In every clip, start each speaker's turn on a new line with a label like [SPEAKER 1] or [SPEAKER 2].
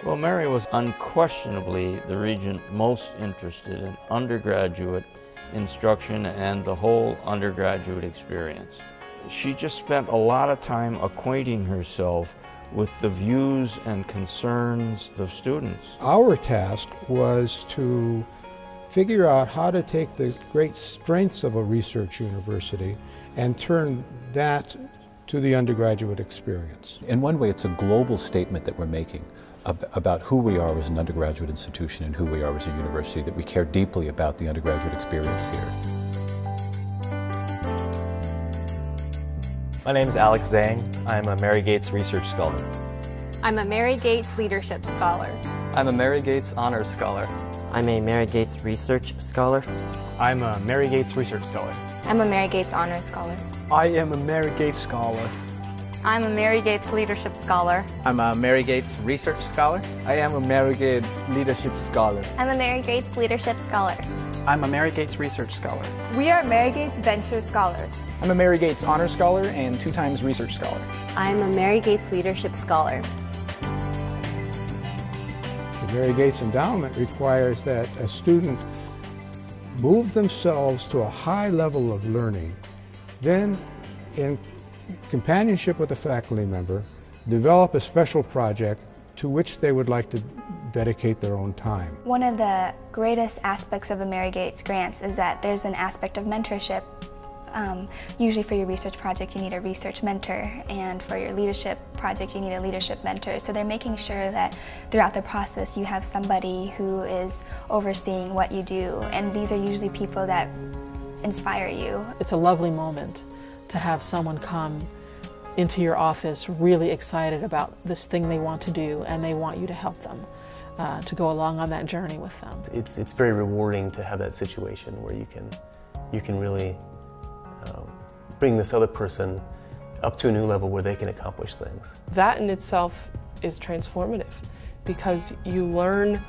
[SPEAKER 1] Well, Mary was unquestionably the regent most interested in undergraduate instruction and the whole undergraduate experience. She just spent a lot of time acquainting herself with the views and concerns of students.
[SPEAKER 2] Our task was to figure out how to take the great strengths of a research university and turn that to the undergraduate experience.
[SPEAKER 3] In one way, it's a global statement that we're making about who we are as an undergraduate institution and who we are as a university, that we care deeply about the undergraduate experience here.
[SPEAKER 4] My name is Alex Zhang. I'm a Mary Gates Research Scholar.
[SPEAKER 5] I'm a Mary Gates Leadership Scholar.
[SPEAKER 6] I'm a Mary Gates Honors Scholar.
[SPEAKER 7] I'm a Mary Gates Research Scholar.
[SPEAKER 8] I'm a Mary Gates Research Scholar.
[SPEAKER 9] I'm a Mary Gates Honors Scholar.
[SPEAKER 10] I am a Mary Gates Scholar.
[SPEAKER 11] I'm a Mary Gates Leadership Scholar.
[SPEAKER 12] I'm a Mary Gates Research Scholar.
[SPEAKER 13] I am a Mary Gates Leadership Scholar.
[SPEAKER 9] I'm a Mary Gates Leadership Scholar.
[SPEAKER 14] I'm a Mary Gates Research Scholar.
[SPEAKER 15] We are Mary Gates Venture Scholars.
[SPEAKER 16] I'm a Mary Gates Honors Scholar and 2 times Research Scholar.
[SPEAKER 17] I'm a Mary Gates Leadership Scholar.
[SPEAKER 2] The Mary Gates Endowment requires that a student move themselves to a high level of learning, then in companionship with a faculty member, develop a special project to which they would like to dedicate their own time.
[SPEAKER 9] One of the greatest aspects of the Mary Gates grants is that there's an aspect of mentorship. Usually for your research project you need a research mentor, and for your leadership project you need a leadership mentor. So they're making sure that throughout the process you have somebody who is overseeing what you do, and these are usually people that inspire you.
[SPEAKER 18] It's a lovely moment to have someone come into your office really excited about this thing they want to do, and they want you to help them to go along on that journey with them.
[SPEAKER 19] It's very rewarding to have that situation where you can really bring this other person up to a new level where they can accomplish things.
[SPEAKER 20] That in itself is transformative, because you learn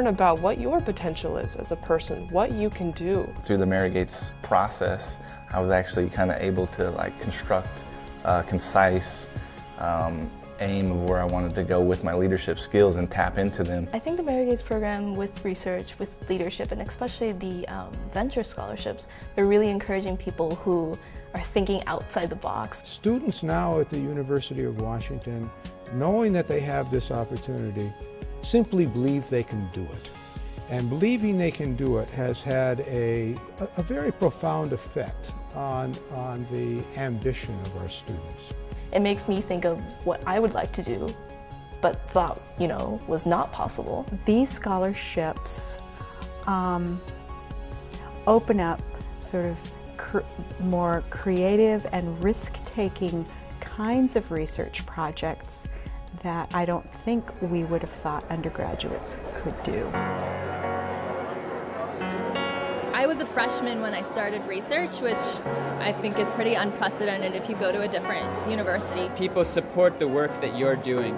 [SPEAKER 20] about what your potential is as a person, what you can do.
[SPEAKER 2] Through the Mary Gates process, I was actually kind of able to construct a concise aim of where I wanted to go with my leadership skills and tap into them.
[SPEAKER 3] I think the Mary Gates program with research, with leadership, and especially the venture scholarships, they're really encouraging people who are thinking outside the box.
[SPEAKER 2] Students now at the University of Washington, knowing that they have this opportunity, simply believe they can do it. And believing they can do it has had a very profound effect on the ambition of our students.
[SPEAKER 3] It makes me think of what I would like to do, but thought, was not possible.
[SPEAKER 6] These scholarships open up sort of more creative and risk-taking kinds of research projects that I don't think we would have thought undergraduates could do.
[SPEAKER 5] I was a freshman when I started research, which I think is pretty unprecedented if you go to a different university.
[SPEAKER 12] People support the work that you're doing,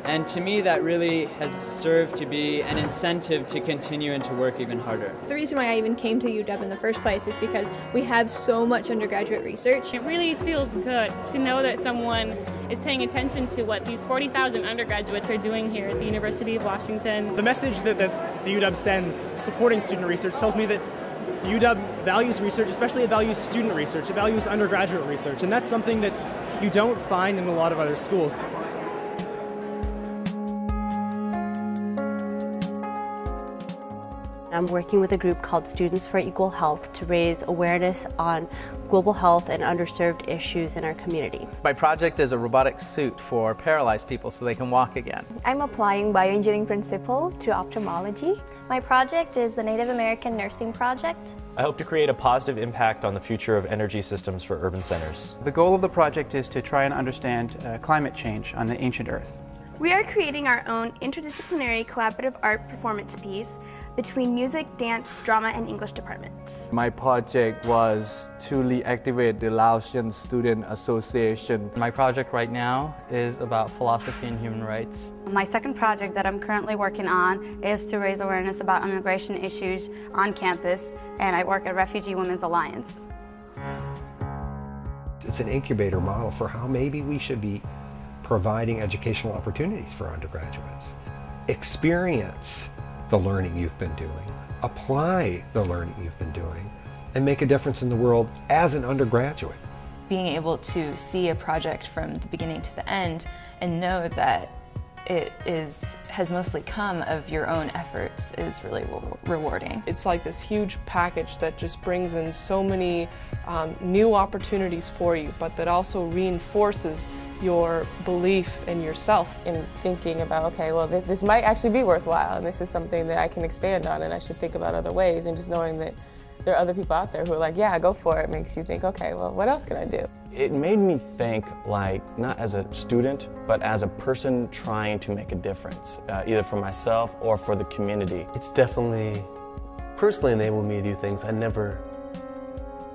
[SPEAKER 12] and to me that really has served to be an incentive to continue and to work even harder.
[SPEAKER 15] The reason why I even came to UW in the first place is because we have so much undergraduate research.
[SPEAKER 12] It really feels good to know that someone is paying attention to what these 40,000 undergraduates are doing here at the University of Washington.
[SPEAKER 10] The message that the UW sends supporting student research tells me that UW values research, especially it values student research, it values undergraduate research, and that's something that you don't find in a lot of other schools.
[SPEAKER 17] I'm working with a group called Students for Equal Health to raise awareness on global health and underserved issues in our community.
[SPEAKER 12] My project is a robotic suit for paralyzed people so they can walk again.
[SPEAKER 9] I'm applying bioengineering principle to ophthalmology. My project is the Native American Nursing Project.
[SPEAKER 4] I hope to create a positive impact on the future of energy systems for urban centers.
[SPEAKER 14] The goal of the project is to try and understand climate change on the ancient Earth.
[SPEAKER 15] We are creating our own interdisciplinary collaborative art performance piece between music, dance, drama, and English departments.
[SPEAKER 13] My project was to reactivate the Laotian Student Association.
[SPEAKER 6] My project right now is about philosophy and human rights.
[SPEAKER 11] My second project that I'm currently working on is to raise awareness about immigration issues on campus, and I work at Refugee Women's Alliance.
[SPEAKER 4] It's an incubator model for how maybe we should be
[SPEAKER 21] providing educational opportunities for undergraduates. Experience the learning you've been doing, apply the learning you've been doing, and make a difference in the world as an undergraduate.
[SPEAKER 22] Being able to see a project from the beginning to the end and know that it has mostly come of your own efforts is really rewarding.
[SPEAKER 20] It's like this huge package that just brings in so many new opportunities for you, but that also reinforces your belief in yourself.
[SPEAKER 23] In thinking about, okay, well, this might actually be worthwhile, and this is something that I can expand on, and I should think about other ways, and just knowing that there are other people out there who are like, yeah, go for it, makes you think, okay, well, what else can I do?
[SPEAKER 24] It made me think, like, not as a student, but as a person trying to make a difference, either for myself or for the community.
[SPEAKER 19] It's definitely personally enabled me to do things I never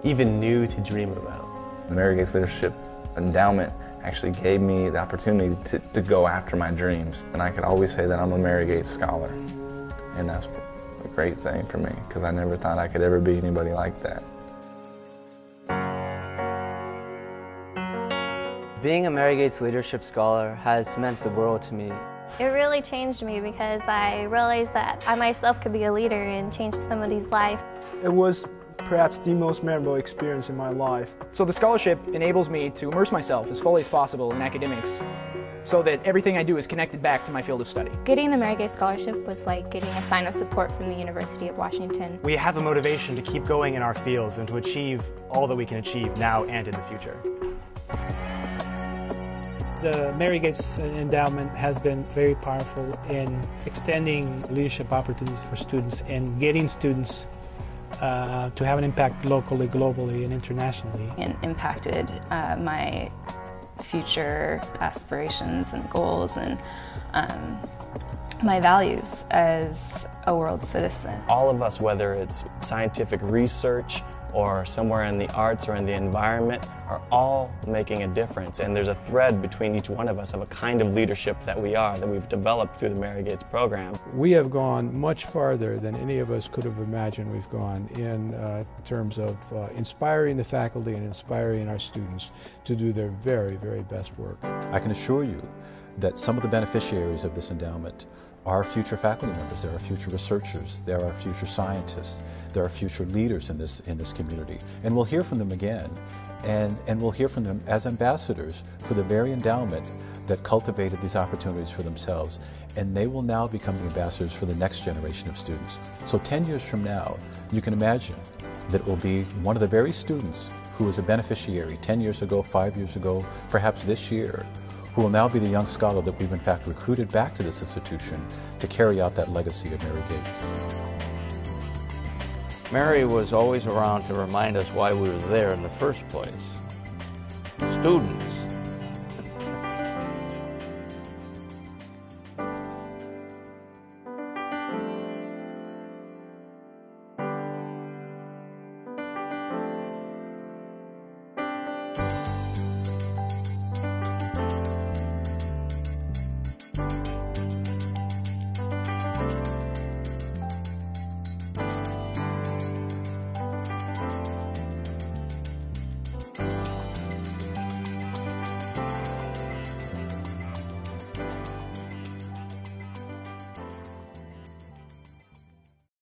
[SPEAKER 19] even knew to dream about.
[SPEAKER 25] The Mary Gates Leadership Endowment actually gave me the opportunity to go after my dreams. And I could always say that I'm a Mary Gates scholar. And that's a great thing for me, because I never thought I could ever be anybody like that.
[SPEAKER 26] Being a Mary Gates Leadership Scholar has meant the world to me.
[SPEAKER 27] It really changed me because I realized that I myself could be a leader and change somebody's life.
[SPEAKER 16] It was perhaps the most memorable experience in my life. So the scholarship enables me to immerse myself as fully as possible in academics so that everything I do is connected back to my field of study.
[SPEAKER 28] Getting the Mary Gates Scholarship was like getting a sign of support from the University of Washington.
[SPEAKER 8] We have a motivation to keep going in our fields and to achieve all that we can achieve now and in the future.
[SPEAKER 29] The Mary Gates Endowment has been very powerful in extending leadership opportunities for students and getting students to have an impact locally, globally, and internationally.
[SPEAKER 22] And impacted my future aspirations and goals and my values as a world citizen.
[SPEAKER 24] All of us, whether it's scientific research or somewhere in the arts or in the environment, are all making a difference. And there's a thread between each one of us of a kind of leadership that we've developed through the Mary Gates program.
[SPEAKER 2] We have gone much farther than any of us could have imagined we've gone in terms of inspiring the faculty and inspiring our students to do their very, very best work.
[SPEAKER 30] I can assure you that some of the beneficiaries of this endowment are future faculty members, there are future researchers, there are future scientists, there are future leaders in this community. And we'll hear from them again, and we'll hear from them as ambassadors for the very endowment that cultivated these opportunities for themselves. And they will now become the ambassadors for the next generation of students. So 10 years from now, you can imagine that it will be one of the very students who was a beneficiary 10 years ago, 5 years ago, perhaps this year, who will now be the young scholar that we've in fact recruited back to this institution to carry out that legacy of Mary Gates.
[SPEAKER 1] Mary was always around to remind us why we were there in the first place. Students